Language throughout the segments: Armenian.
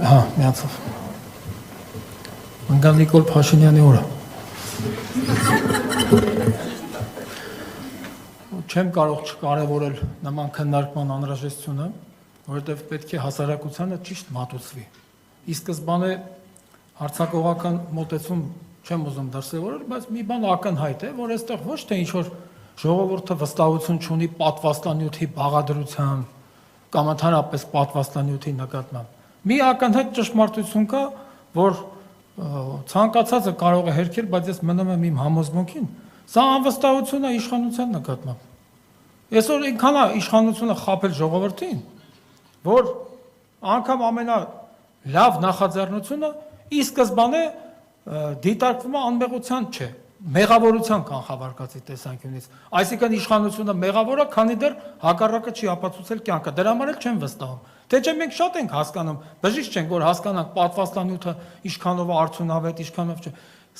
Հա, միացավ։ Մանգան Նիկոլ Փաշինյանի օրը։ Չեմ կարող չկարևորել նման քննարկման անհրաժեշտությունը, որովհետև պետք է հասարակությանը ճիշտ մատուցվի։ Ի սկզբանե հարցակողական մոտեցում չեմ ուզում դրսևորել, բայց մի բան ակնհայտ է, որ այստեղ ոչ թե ինչ-որ ժողովուրդը վստահություն չունի պատվաստանյութի բաղադրության կամ ընդհանրապես պատվաստանյութի նկատմամբ։ Մի ակնհայտ ճշմարտություն կա, որ ցանկացածը կարող է հերքել, բայց ես մնում եմ իմ համոզմունքին, սա անվստահություն է իշխանության նկատմամբ։ Այսօր ինքան է իշխանությունը խաբել ժողովրդին, որ անգամ ամենալավ նախաձեռնությունը ի սկզբանե դիտարկվում է անմեղության չէ, մեղավորության կանխավարկածի տեսանկյունից։ Այսինքն իշխանությունը մեղավոր է, քանի դեռ հակառակը չի ապացուցել կյանքը։ Դրա համար էլ չեմ վստահում։ Թե չէ մենք շատ ենք հասկանում, բժիշկ չենք, որ հասկանանք պատվաստանյութը իշխանով է արդյունավետ, իշխանով չէ։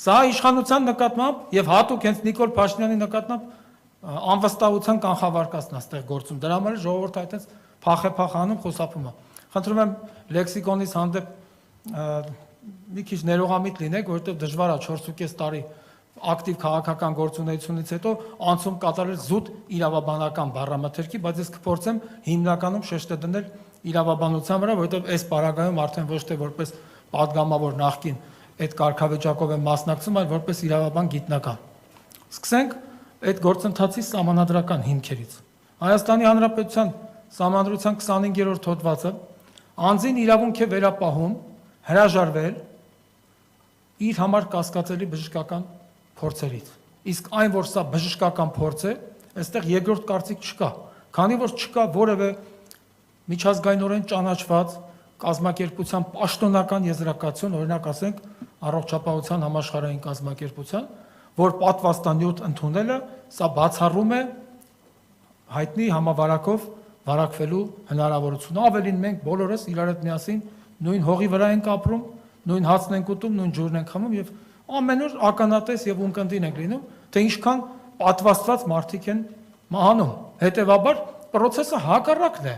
Սա իշխանության նկատմամբ եւ հատուկ հենց Նիկոլ Փաշինյանի նկատմամբ անվստահության կանխավարկածն է ստեղ գործում։ Դրա համար ժողովուրդը այդպես փախ անում, խոսափում է։ Խնդրում եմ լեքսիկոնից հանդեպ մի քիչ ներողամիտ լինեք, որովհետեւ դժվար է 4.5 տարի ակտիվ քաղաքական գործունեությունից հետո անցում կատարել զուտ իրավաբանական բառամթերքի, բայց ես կփորձեմ հիմնականում շեշտը դնել իրավաբանության վրա, որովհետև այս պարագայում արդեն ոչ թե որպես падգամավոր նախկին այդ կարգավիճակով է մասնակցում, այլ որպես իրավաբան գիտնական։ Սկսենք այդ գործընթացի սահմանադրական հիմքերից։ Հայաստանի Հանրապետության Սահմանադրության 25-րդ հոդվածը անձին իրավունք է վերապահում հրաժարվել իր համար կասկածելի բժշկական փորձերից։ Իսկ այն, որ սա բժշկական փորձ է, այստեղ երկրորդ կարծիք չկա, քանի որ չկա որևէ միջազգայինորեն ճանաչված կազմակերպության պաշտոնական եզրակացություն, օրինակ ասենք առողջապահության համաշխարհային կազմակերպության, որ պատվաստանյութ ընդունելը սա բացառում է հայտնի համավարակով վարակվելու հնարավորությունը։ Ավելին մենք բոլորս իրար հետ միասին նույն հողի վրա ենք ապրում, նույն հացն ենք ուտում, նույն ջուրն ենք խմում եւ ամեն օր ականատես եւ ունկնդին ենք լինում, թե ինչքան պատվաստված մարդիկ են մահանում։ Հետեւաբար process-ը հակառակն է։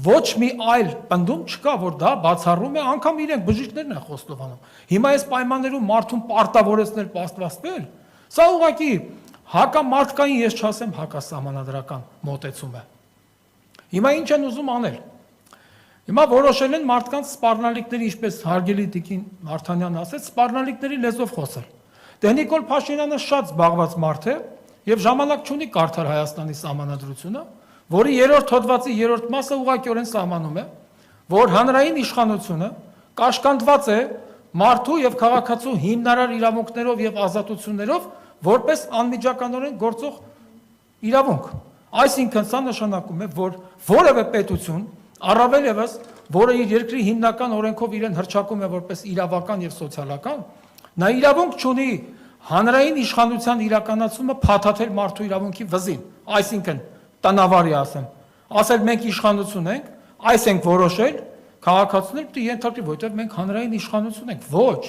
Ոչ մի այլ պնդում չկա, որ դա բացառում է, անգամ իրենք բժիշկներն են խոստովանում։ Հիմա այս պայմաններում մարդուն պարտավորեցնել պատվաստվել, սա ուղղակի հակամարտկային, ես չասեմ հակասահմանադրական մոտեցում է։ Հիմա ինչ են ուզում անել։ Հիմա որոշել են մարդկանց սպառնալիքների, ինչպես հարգելի Տիկին Վարդանյանն ասեց, սպառնալիքների լեզվով խոսել։ Դե Նիկոլ Փաշինյանը շատ զբաղված մարդ է եւ ժամանակ չունի կարդալ Հայաստանի սահմանադրությունը, որի 3-րդ հոդվածի 3-րդ մասը ուղղակիորեն սահմանում է, որ հանրային իշխանությունը կաշկանդված է մարդու եւ քաղաքացու հիմնարար իրավունքներով եւ ազատություններով, որպես անմիջականորեն գործող իրավունք։ Այսինքն սա նշանակում է, որ որևէ պետություն, առավել եւս, որը իր երկրի հիմնական օրենքով իրեն հռչակում է որպես իրավական եւ սոցիալական, նա իրավունք չունի հանրային իշխանության իրականացումը փաթաթել մարդու իրավունքի վզին։ Այսինքն տնավարի ասել մենք իշխանություն ենք, այս ենք որոշել, քաղաքացիներ պետք է ենթարկվի, որովհետև մենք հանրային իշխանություն ենք։ Ոչ,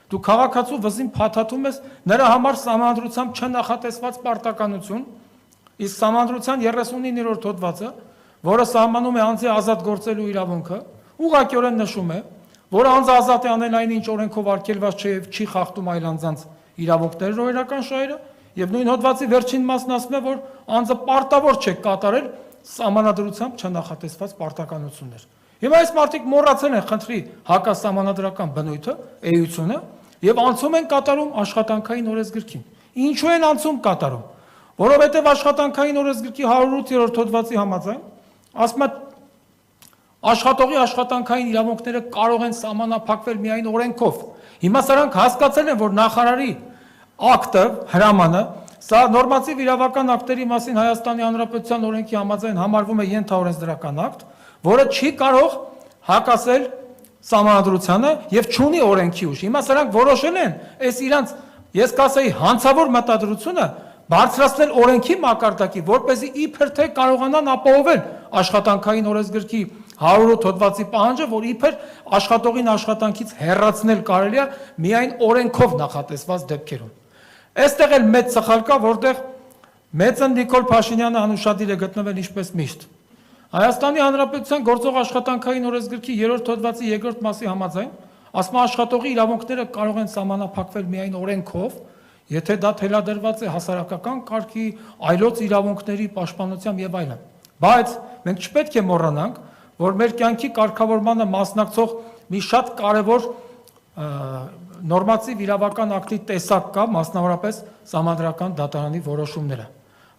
դու քաղաքացու վզին փաթաթում ես նրա համար սահմանադրությամբ չնախատեսված պարտականություն, իսկ սահմանադրության 39-րդ հոդվածը, որը սահմանում է անձի ազատ գործելու իրավունքը, ուղղակիորեն նշում է, որ անձը ազատ է անել այն, ինչ օրենքով արգելված չէ եւ չի խախտում այլ անձանց իրավունքները օրինական շահերը, եւ նույն հոդվածի վերջին մասն ասում է, որ անձը պարտավոր չէ կատարել սահմանադրությամբ չնախատեսված պարտականություններ։ Հիմա այս մարդիկ մոռացել են խնդրի հակասահմանադրական բնույթը, էությունը եւ անցում են կատարում աշխատանքային օրենսգրքին։ Ինչու են անցում կատարում։ Որովհետեւ աշխատանքային օրենսգրքի 108-րդ հոդվածի համաձայն ասում է աշխատողի աշխատանքային իրավունքները կարող են սահմանափակվել միայն օրենքով։ Հիմա սրանք հասկացել են, որ նախարարի ակտը, հրամանը, սա նորմատիվ իրավական ակտերի մասին Հայաստանի Հանրապետության օրենքի համաձայն համարվում է ենթաօրենսդրական ակտ, որը չի կարող հակասել սահմանադրությանը եւ չունի օրենքի ուժ։ Հիմա սրանք որոշել են, այս իրանց, ես կասեի, հանցավոր մտադրությունը բարձրացնել օրենքի մակարդակի, որպեսզի իբր թե կարողանան ապահովել աշխատանքային օրենսգրքի 108 հոդվածի պահանջը, որ իբր աշխատողին աշխատանքից հեռացնել կարելի է միայն օրենքով նախատեսված դեպքերում։ Այստեղ էլ մեծ սխալ կա, որտեղ մեծն Նիկոլ Փաշինյանը անուշադիր է գտնվել ինչպես միշտ։ Հայաստանի Հանրապետության գործող աշխատանքային օրենսգրքի 3-րդ հոդվածի 2-րդ մասի համաձայն ասում է աշխատողի իրավունքները կարող են սահմանափակվել միայն օրենքով, եթե դա թելադրված է հասարակական կարգի, այլոց իրավունքների պաշտպանությամբ եւ այլն։ Բայց մենք չպետք է մոռանանք, որ մեր կյանքի կարգավորմանը մասնակցող մի շատ կարևոր նորմատիվ իրավական ակտի տեսակ կա, մասնավորապես Սահմանադրական դատարանի որոշումները։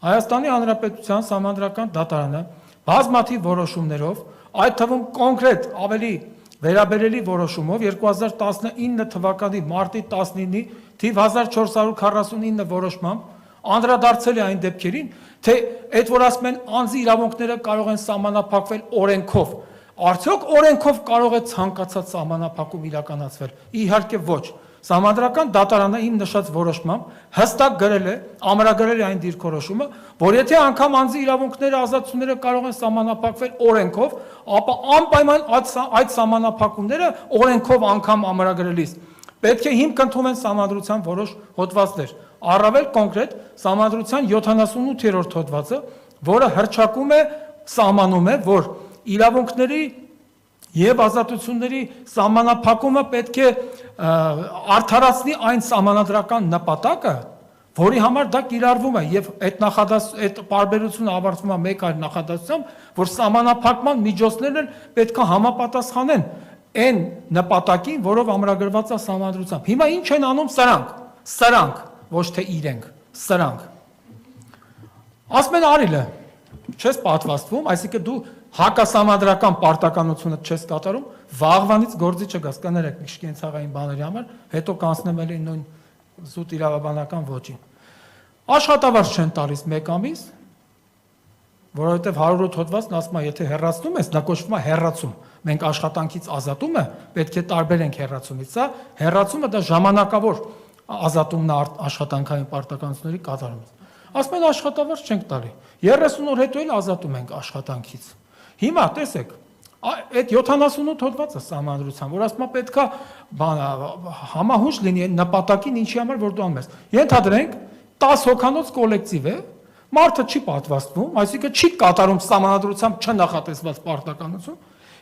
Հայաստանի Հանրապետության Սահմանադրական դատարանը բազմաթիվ որոշումներով, այդ թվում կոնկրետ ավելի վերաբերելի որոշումով 2019 թվականի մարտի 19-ի թիվ 1449 որոշմամբ անդրադարձել է այն դեպքերին, թե այդ որ ասում են անձի իրավունքները կարող են սահմանափակվել օրենքով, արդյոք օրենքով կարող է ցանկացած սահմանափակում իրականացվել։ Իհարկե ոչ։ Սահմանադրական դատարանը իմ նշած որոշմամբ հստակ գրել է, ամրագրել է այն դիրքորոշումը, որ եթե անգամ անձի իրավունքները, ազատությունները կարող են սահմանափակվել օրենքով, ապա անպայման այդ սահմանափակումները օրենքով անգամ ամրագրելիս պետք է հիմք ընդունեն Սահմանադրության որոշ հոդվածներ, առավել կոնկրետ Սահմանադրության 78-րդ հոդվածը, որը հռչակում է, սահմանում է, որ իրավունքների եւ ազատությունների սահմանափակումը պետք է արդարացնի այն սահմանադրական նպատակը, որի համար դա կիրառվում է եւ այդ պարբերությունը ավարտվում է մեկ այլ նախադասությամբ, որ սահմանափակման միջոցներն պետք է համապատասխանեն այն նպատակին, որով ամրագրված է Սահմանադրությամբ։ Հիմա ինչ են անում սրանք, ոչ թե իրենք, սրանք։ Ասում են արիլը, չես պատվաստվում, այսինքն դու հակասահմանադրական պարտականությունը չես կատարում, վաղվանից գործի չգաս, կներեք միջկենցաղային բաների համար, հետո կանցնեմ էլի նույն զուտ իրավաբանական ոճին։ Աշխատավարձ չեն տալիս 1 ամիս, որովհետև 108 հոդվածն ասում է, եթե հեռացնում ես, դա կոչվում է հեռացում։ Մենք աշխատանքից ազատումը պետք է տարբերենք հեռացումից, սա հեռացումը դա ժամանակավոր ազատումն է աշխատանքային պարտականությունների կատարումից։ Ասում են աշխատավարձ չենք տալի։ 30 օր հետո էլ ազատում ենք աշխատանքից։ Հիմա տեսեք, այդ 78 հոդվածը Սահմանադրության, որ ասում է պետքա համահունչ լինի այն նպատակին, ինչի համար որ դու անում ես։ Ենթադրենք 10 հոգանոց կոլեկտիվ է, մարդը չի պատվաստվում, այսինքն չի կատարում Սահմանադրությամբ չնախատեսված պարտականություն։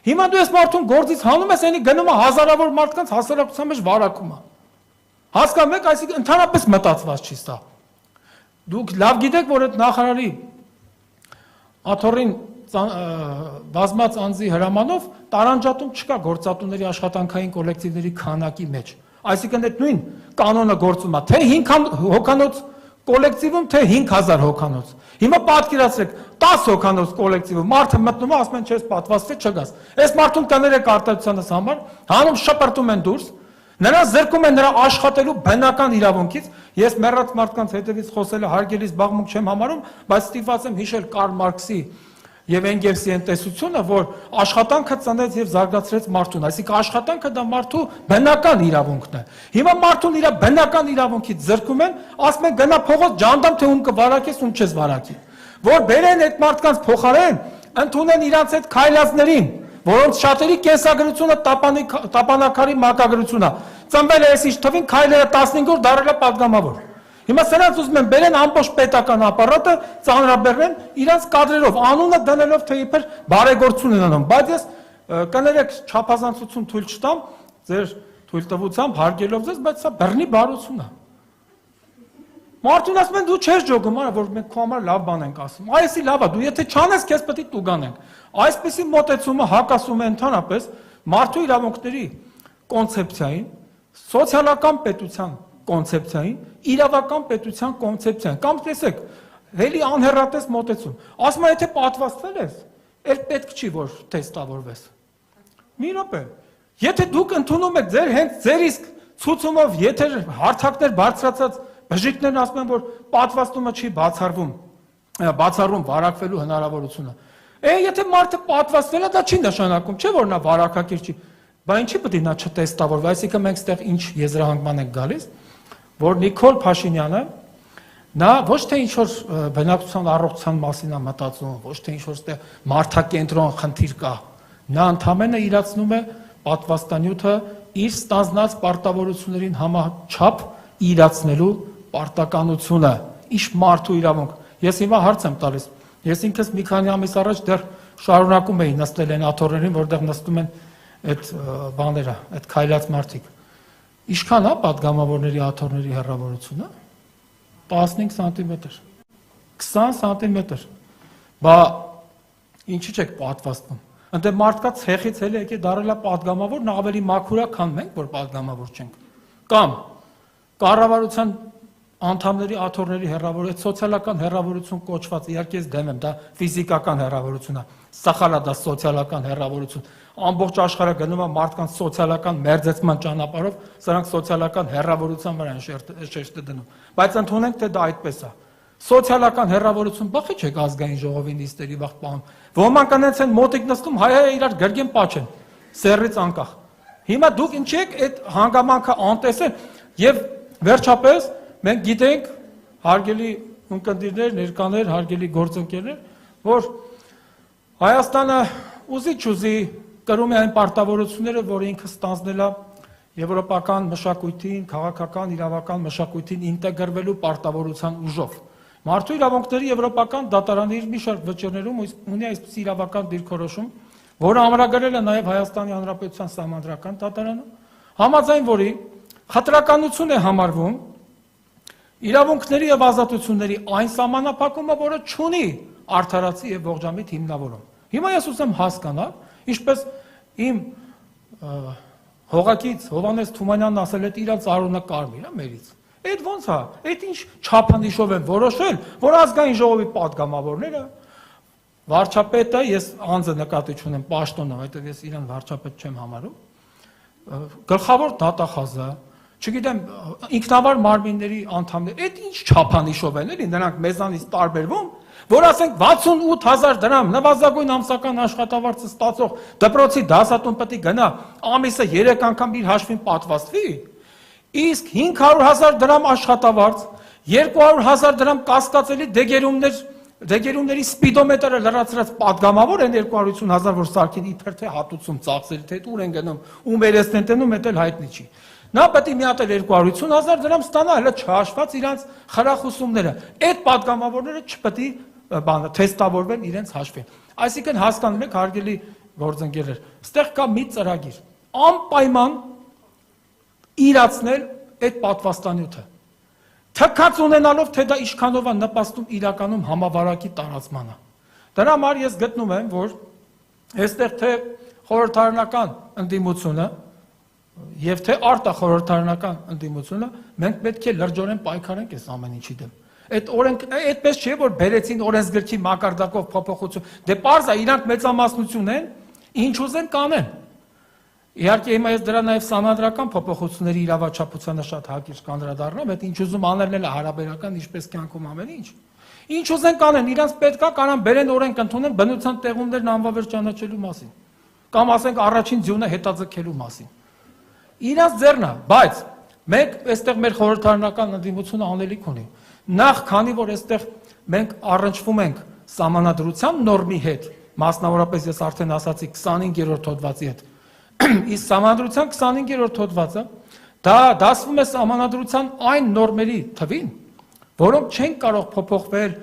Հիմա դու այս մարդուն գործից հանում ես, այնի գնում է հազարավոր մարդկանց հասարակության մեջ վարակում է։ Հասկանում եք, այսինքն ընդհանրապես մտածված չի սա։ Դուք լավ գիտեք, որ այդ նախարարի աթոռին բազմած անձի հրամանով տարանջատում չկա գործատուների աշխատանքային կոլեկտիվների քանակի մեջ։ Այսինքն այդ նույն կանոնը գործում է թե 5 հոգանոց կոլեկտիվում, թե 5000 հոգանոց։ Հիմա պատկերացրեք 10 հոգանոց կոլեկտիվում մարդը մտնում է, ասում են չես պատվաստվել, չգաս։ Այս մարդուն կներեք արտադրությանս համար, հանում շպրտում են դուրս, նրան զրկում են նրա աշխատելու բնական իրավունքից։ Ես մեռած մարդկանց հետևից խոսելը հարգելի զբաղմունք չեմ համարում, բայց ստիպված եմ հիշել Կարլ Մարքսի եւ Էնգելսի այն տեսությունը, որ աշխատանքը ծնեց եւ զարգացրեց մարդուն, այսինքն աշխատանքը դա մարդու բնական իրավունքն է։ Հիմա մարդուն իր բնական իրավունքից զրկում են, ասում են գնա փողոց ջանդամ թե ում կվարակես, ում չես վարակի։ Որ բերեն այդ մարդկանց փոխարեն, ընդունեն իրանց այդ քայլածներին, որոնց շատերի կենսագրությունը տապանակարի մակագրությունն է։ Ծնվել է այսինչ թվին քայլերը 15 օր դարել է պատգամավոր։ Հիմա սրանց ուզում են բերեն ամբողջ պետական ապարատը, ծանրաբեռնեն իրանց կադրերով, անունը դնելով թե իբր բարեգործություն են անում, բայց ես կներեք չափազանցություն թույլ չտամ, ձեր թույլտվությամբ հարգելով ձեզ, բայց սա բռնի բարություն է։ Մարդուն ասում են դու չես ջոգում, արա որ մենք քո համար լավ բան ենք ասում։ Այսի լավ է, դու եթե չանես, քեզ պետք է տուգանենք։ Այսպիսի մոտեցումը հակասում է ընդհանրապես մարդու իրավունքների կոնցեպցիային, սոցիալական պետության կոնցեպցիային, իրավական պետության կոնցեպցիային, կամ տեսեք, հելի անհեռատես մոտեցում։ Ասում է, եթե պատվաստվել ես, էլ պետք չի, որ թեստավորվես։ Մի րոպե, եթե դուք ընդունում եք ձեր հենց ձեր իսկ ցուցումով, եթե հարթակներ բարձրացած բժիշկներն ասում են, որ պատվաստումը չի բացառում վարակվելու հնարավորությունը։ Եթե մարդը պատվաստվել է, դա չի նշանակում, չէ՞ որ նա վարակակիր չի։ Բայց ինչի պետք է նա չտեստավորվի, այսինքն մենք ստեղ ինչ եզրահանգման ենք գալիս, որ Նիկոլ Փաշինյանը նա ոչ թե ինչ որ բնակչության առողջության մասին է մտածում, ոչ թե ինչ որ ստեղ մարդակենտրոն խնդիր կա, նա ընդհանրապես իրացնում է պատվաստանյութը իր ստանձնած պարտավորություններին համաչափ իրացնելու պարտականությունը, ինչ մարդու իրավունք։ Ես հիմա հարց եմ տալիս։ Ես ինքս մի քանի ամիս առաջ դեռ շարունակում էին նստել են աթոռերին, որտեղ նստում են այդ բաները, այդ քայլած մարդիկ։ Ինչքան է падգամավորների աթոռների հեռավորությունը։ 15 սանտիմետր, 20 սանտիմետր։ Բա ինչի՞ չեք պատվաստվում։ Այնտեղ մարդկա ցեխից էլ եկե դարելա падգամավոր, նա ավելի մաքուր է, քան մենք, որ падգամավոր չենք։ Կամ կառավարության անդամների աթոռների հեռավորություն, սոցիալական հեռավորություն կոչված, իհարկե ես դեմ եմ, դա ֆիզիկական հեռավորություն է, սխալ է դա սոցիալական հեռավորություն։ Ամբողջ աշխարհը գնում է մարդկանց սոցիալական մերձեցման ճանապարհով, սրանք սոցիալական հեռավորության վրա են շեշտը դնում։ Բայց ընդունենք, թե դա այդպես է։ Սոցիալական հեռավորություն բախի չեք ազգային ժողովի նիստերի վաղ պահում։ Ոմանք անց են մոտիկ նստում, հայ իրար գրգեն պաչեն, սերից անկախ։ Հիմա դուք ինչ եք այդ հանգամանքը անտեսել եւ վերջապես մենք գիտենք, հարգելի ունկնդիրներ, ներկաներ, հարգելի գործընկերներ, որ Հայաստանը ուզի կրում է այն պարտավորությունները, որ ինքը ստանձնել է եվրոպական մշակույթին, քաղաքական, իրավական մշակույթին ինտեգրվելու պարտավորության ուժով։ Մարդու իրավունքների եվրոպական դատարանը իր մի շարք վճիռներում ունի այսպիսի իրավական դիրքորոշում, որը ամրագրել է նաև Հայաստանի Հանրապետության Սահմանադրական դատարանը, համաձայն որի խտրականություն է համարվում իրավունքների եւ ազատությունների այն սահմանափակումը, որը չունի արդարացի եւ ողջամիտ հիմնավորում։ Հիմա ես ուզում հասկանալ, ինչպես իմ հողակից Հովհաննես Թումանյանն ասել է, իրանց արունը կարմիր է մերից։ Այդ ո՞նց է։ Այդ ինչ չափանիշով են որոշել, որ ազգային ժողովի падգամավորները վարչապետը, ես անձը նկատի չունեմ, պաշտոնը, որտեղ ես իրան վարչապետ չեմ համարում, գլխավոր դատախազը, չգիտեմ, ինքնավար մարմինների անդամներ, այդ ինչ չափանիշով են, էլի նրանք մեզանից տարբերվում, որ ասենք 68,000 դրամ նվազագույն ամսական աշխատավարձը ստացող դպրոցի դասատուն պետք է գնա ամիսը 3 անգամ իր հաշվին պատվաստվի, իսկ 500,000 դրամ աշխատավարձ, 200,000 դրամ կասկածելի դեգերումների սպիդոմետրը լրացրած падգամավոր են 250,000, որ սարքին իբր թե հատուցում ծախսել, թե ուր են գնում, ում երեսն են տենում, դա էլ հայտնի չի։ Նա պետք է մի հատ 250,000 դրամ ստանա, հələ չհաշված իրանց խրախուսումները։ Այդ падգամավորները չպետք է թեստավորվեն իրենց հաշվին։ Այսինքն հասկանում եք, հարգելի գործընկերներ, ստեղ կա մի ծրագիր, անպայման իրացնել այդ պատվաստանյութը։ Թքած ունենալով, թե դա ինչքանով է նպաստում իրականում համավարակի տարածմանը։ Դրա համար ես գտնում եմ, որ այստեղ թե խորհրդարանական ընդդիմությունը եւ թե արտախորհրդարանական ընդդիմությունը մենք պետք է լրջորեն պայքարենք այս ամեն ինչի դեմ։ Այդ օրենք այդպես չէ, որ բերեցին օրենսգրքի մակարդակով փոփոխություն։ Դե պարզ է, իրանք մեծամասնություն են, ինչ ուզեն կանեն։ Իհարկե հիմա ես դրա նաև սահմանադրական փոփոխությունների իրավաչափությանը շատ հակիրճ կանդրադառնամ, այդ ինչ ուզում անել է հարաբերական, ինչպես կյանքում ամեն ինչ։ Ինչ ուզեն կանեն, իրանք պետքա կանան բերեն օրենք ընդունեն բնության տեղումներն անվավեր ճանաչելու մասին, կամ ասենք առաջին ձյունը հետաձգելու մասին։ Իրանց ձեռն է, բայց մենք այստեղ մեր խորհրդարանական ընդդիմությունը անելիք ունի։ Նախ քանի որ այստեղ մենք առնչվում ենք սահմանադրության նորմի հետ, մասնավորապես ես արդեն ասացի 25-րդ հոդվածի հետ, իսկ սահմանադրության 25-րդ հոդվածը դա դասվում է սահմանադրության այն նորմերի թվին, որոնք չեն կարող փոփոխվել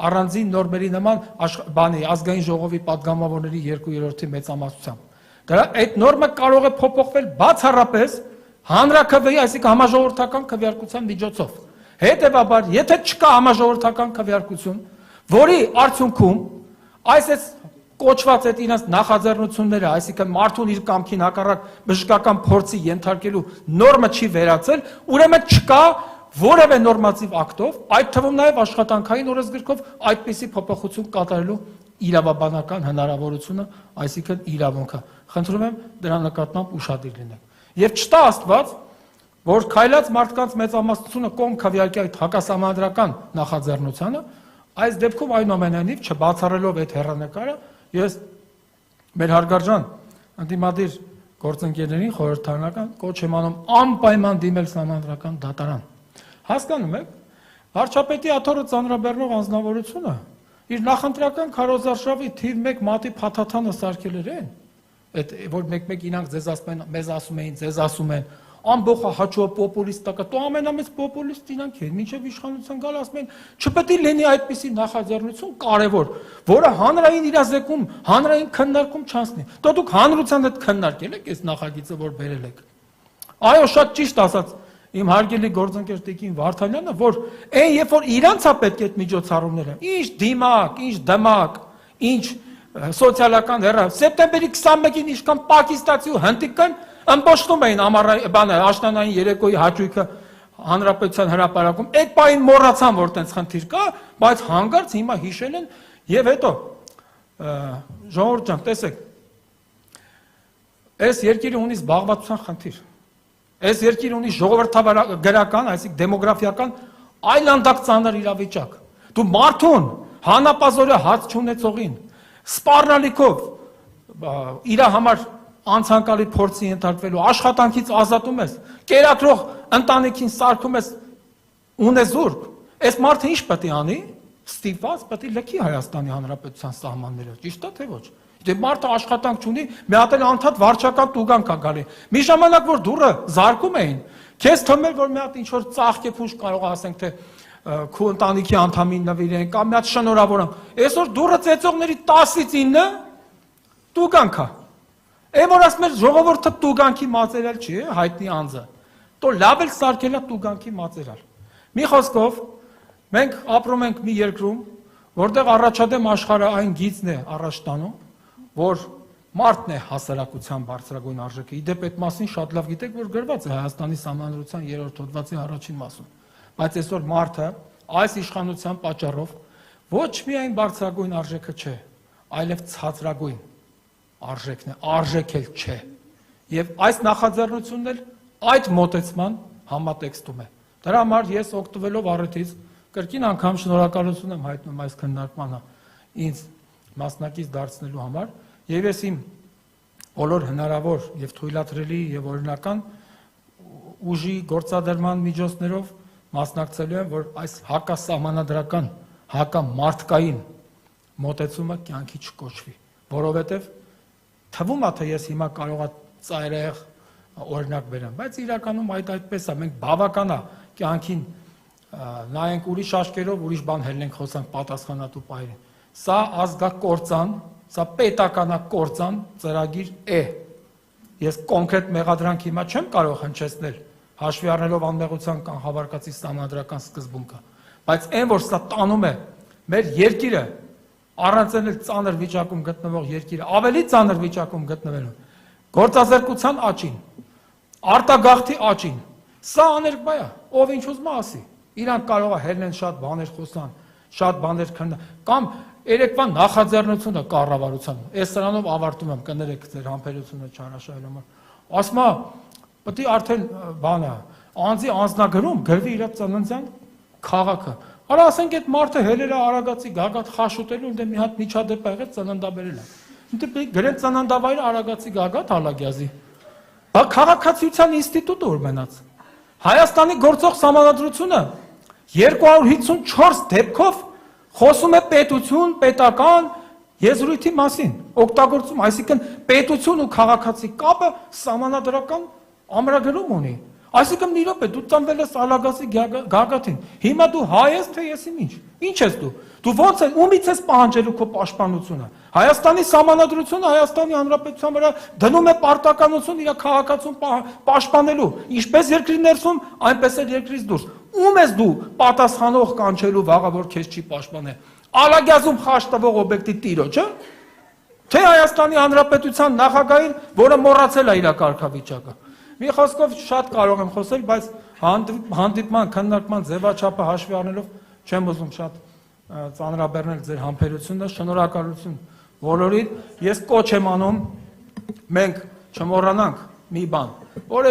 առանձին նորմերի նման ազգային ժողովի падգամավորների 2/3 մեծամասնությամբ։ Դրա այդ նորմը կարող է փոփոխվել բացառապես հանրաքվեի, այսինքն համաժողովրդական քվեարկության միջոցով։ Հետևաբար, եթե չկա համաժողովրդական քվեարկություն, որի արդյունքում այս կոչված այդ իրենց նախաձեռնությունները, այսինքն մարդուն իր կամքին հակառակ բժշկական փորձի ենթարկելու նորմը չի վերացել, ուրեմն չկա որևէ նորմատիվ ակտով, այդ թվում նաև աշխատանքային օրենսգրքով այդպիսի փոփոխություն կատարելու իրավաբանական հնարավորությունը, այսինքն իրավունքը։ Խնդրում եմ դրա նկատմամբ ուշադիր լինեք։ Եվ չտա Աստված, որ քայլած մարդկանց մեծամասնությունը կողմ քվեարկի այդ հակասահմանադրական նախաձեռնությանը, այս դեպքում այնուամենայնիվ չբացառելով այդ հեռանկարը, ես մեր հարգարժան ընդդիմադիր գործընկերներին խորհրդարանական կոչ եմ անում անպայման դիմել սահմանադրական դատարան։ Հասկանում եք, վարչապետի աթոռը ծանրաբեռնող անձնավորությունը իր նախընտրական քարոզարշավի թիվ 1 մատի փաթաթանը սարքել էր այն, այդ որ մեկ-մեկ իրանք մեզ ասում էին, ձեզ ասում են, ամբողջ հաճո պոպուլիստակա, դու ամենամեծ պոպուլիստ իրանք են, մինչև իշխանության գալ ասում են, չպետք է լինի այդպիսի նախաձեռնություն կարևոր, որը հանրային իրազեկում, հանրային քննարկում չանցնի։ Դուք հանրության հետ քննարկել եք այս նախագիծը, որ բերել եք։ Այո, շատ ճիշտ ասաց իմ հարգելի գործընկեր Տիկին Վարդանյանը, որ այն երբ որ իրանց է պետք է այդ միջոցառումները, ինչ դիմակ, ինչ դմակ, ինչ սոցիալական հեռա, սեպտեմբերի 21-ին ինչքան պակիստացի ու հնդիկան ըմբոշխնում էին աշնանային երեկոյի հաճույքը հանրապետության հրապարակում, այդ պահին մոռացան, որ տենց խնդիր կա, բայց հանկարծ հիմա հիշել են եւ հետո ժողովուրդ ջան, տեսեք, այս երկիրը ունի զբաղվածության խնդիր, այս երկիրը ունի ժողովրդագրական, այսինքն դեմոգրաֆիական այլանդակ ծանր իրավիճակ, դու մարդուն հանապազորը հաց չունեցողին սպառնալիքով իր համար անցանկալի փորձի ենթարկվելու աշխատանքից ազատում ես, կերակրող ընտանիքին սարքում ես ունեզուրկ, այս մարդը ինչ պետք է անի, ստիպված պետք է լքի Հայաստանի Հանրապետության սահմանները, ճիշտ է թե ոչ։ Դե մարդը աշխատանք չունի, մի հատ էլ անդադ վարչական տուգան կա գալի։ Մի ժամանակ որ դուրը զարկում էին, քեզ թվում էր որ մի հատ ինչ որ ծաղկեփուշ կարող ասենք թե քո ընտանիքի անդամին նվիրեն կամ մի հատ շնորհավորան։ Այսօր դուրը ծեծողների 10-ից 9 տուգան կա։ Այն որ ասում էր ժողովուրդը տուգանքի մածերալ չի, հայտնի անձը։ Դու լավ էլ սարքելա տուգանքի մածերալ։ Մի խոսքով մենք ապրում ենք մի երկրում, որտեղ առաջադեմ աշխարհը այն գիծն է առաջ տանում, որ մարդն է հասարակության բարձրագույն արժեքը։ Իդեպ այդ մասին շատ լավ գիտեք, որ գրված է Հայաստանի Սահմանադրության 3-րդ հոդվածի առաջին մասում։ Բայց այսօր մարդը այս իշխանության պատճառով ոչ միայն բարձրագույն արժեքը չէ, այլև ցածրագույն արժեքն է, արժեք էլ չէ։ Եվ այս նախաձեռնությունն էլ այդ մոտեցման համատեքստում է։ Դրա համար ես օգտվելով առիթից կրկին անգամ շնորհակալություն եմ հայտնում այս քննարկմանը ինձ մասնակից դարձնելու համար, եւ ես իմ բոլոր հնարավոր եւ թույլատրելի եւ օրինական ուժի գործադրման միջոցներով մասնակցելու եմ, որ այս հակասահմանադրական, հակամարտկային մոտեցումը կյանքի չկոչվի, որովհետեւ թվում է թե ես հիմա կարող եմ ծայրահեղ օրինակ բերեմ, բայց իրականում այդպես է, մենք բավական է կյանքին նայենք ուրիշ աչքերով, ուրիշ բան հելնենք խոսանք պատասխանատու պահերին։ Սա ազգակործան, սա պետականակործան ծրագիր է։ Ես կոնկրետ մեղադրանք հիմա չեմ կարող հնչեցնել, հաշվի առնելով անմեղության կանխավարկածի սահմանադրական սկզբունքը, բայց այն որ սա տանում է մեր երկիրը առանց էլ ծանր վիճակում գտնվող երկիրը, ավելի ծանր վիճակում գտնվելու, գործազրկության աճին, արտագաղթի աճին, սա աներկբա է, ով ինչ ուզում ասի, իրանք կարող է հելնեն շատ բաներ խոսան, շատ բաներ քննան, կամ երեկվա նախաձեռնությունը կառավարության, այս սրանով ավարտում եմ, կներեք ձեր համբերությունը չարաշահելու համար, ասում է, պետք է արդեն բանը, անձի անձնագրում գրվի իր ծննդյան քաղաքը, Արա ասենք այդ մարդը հելել է Արագածի գագաթ խաշուտելու, դե մի հատ միջադեպ ա եղել ծննդաբերել է։ Դե գրեն ծննդավայրը Արագածի գագաթ Ալագյազի։ Բա քաղաքացիության ինստիտուտը ուր մնաց։ Հայաստանի գործող սահմանադրությունը 254 դեպքով խոսում է պետություն, պետական եզրույթի մասին, օգտագործում, այսինքն պետություն ու քաղաքացի կապը սահմանադրական ամրագրում ունի։ Այսինքն մի րոպե, դու ծնվել ես Ալագասի գագաթին, հիմա դու հայ ես թե եսին ինչ ես դու, դու ոնց ես, ումից ես պահանջելու քո պաշտպանությունը, Հայաստանի սահմանադրությունը Հայաստանի Հանրապետության վրա դնում է պարտականություն իր քաղաքացուն պաշտպանելու, ինչպես երկրի ներսում, այնպես էլ երկրից դուրս, ում ես դու պատասխանող կանչելու վաղը, որ քեզ չի պաշտպանել, Ալագյազում խաշ տվող օբյեկտի տիրոջը, թե Հայաստանի Հանրապետության նախագահին, որը մոռացել է իր կարգավիճակը։ Մի խոսքով շատ կարող եմ խոսել, բայց հանդիպման, քննարկման ձևաչափը հաշվի առնելով չեմ ուզում շատ ծանրաբեռնել ձեր համբերությունը, շնորհակալություն բոլորին։ Ես կոչ եմ անում, մենք չմոռանանք մի բան, որ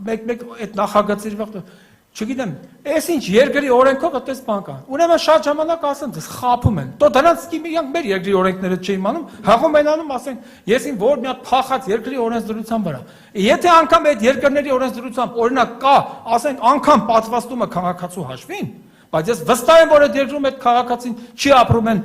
մեկ այդ նախագծի վաղ չգիտեմ, այս ինչ երկրի օրենքով այդպես բան կա։ Ուրեմն շատ ժամանակ ասեն, դες խափում են։ Դո դրանց իրանք մեր երկրի օրենքները չէին անում, հաղում են անում, ասեն, ես ին որ մի հատ փախած երկրի օրենսդրության վրա։ Եթե անգամ այդ երկրների օրենսդրությամբ օրինակ կա, ասենք անգամ պատվաստումը քաղաքացու հաշվին, բայց ես վստահ եմ, որ այդ երկրում այդ քաղաքացին չի ապրում են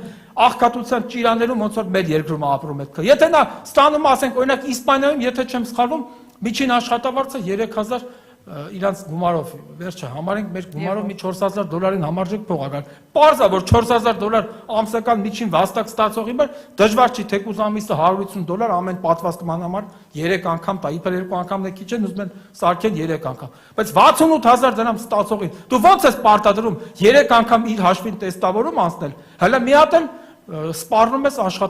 աղքատության ճիրաներում ոնց որ մեր երկրում ապրում է։ Եթե նա ստանում ասենք օրինակ Իսպանիայում, եթե չեմ սխալվում, միջին աշխատավարձը 3000 իրանց գումարով, վերջը համարենք մեր գումարով մի $4000 համարժեք փող ա գալ։ Պարզ է, որ $4000 ամսական միջին վաստակ ստացողի մոտ դժվար չի թեկուզ ամիսը $150 ամեն պատվաստման համար 3 անգամ տա, իբր 2 անգամն է քիչ է, ուզում են սարքեն 3 անգամ։ Բայց 68000 դրամ ստացողին դու ո՞նց ես պարտադրում 3 անգամ իր հաշվին տեստավորում անցնել, հələ մի հատ էլ սպառնում ես աշխատանք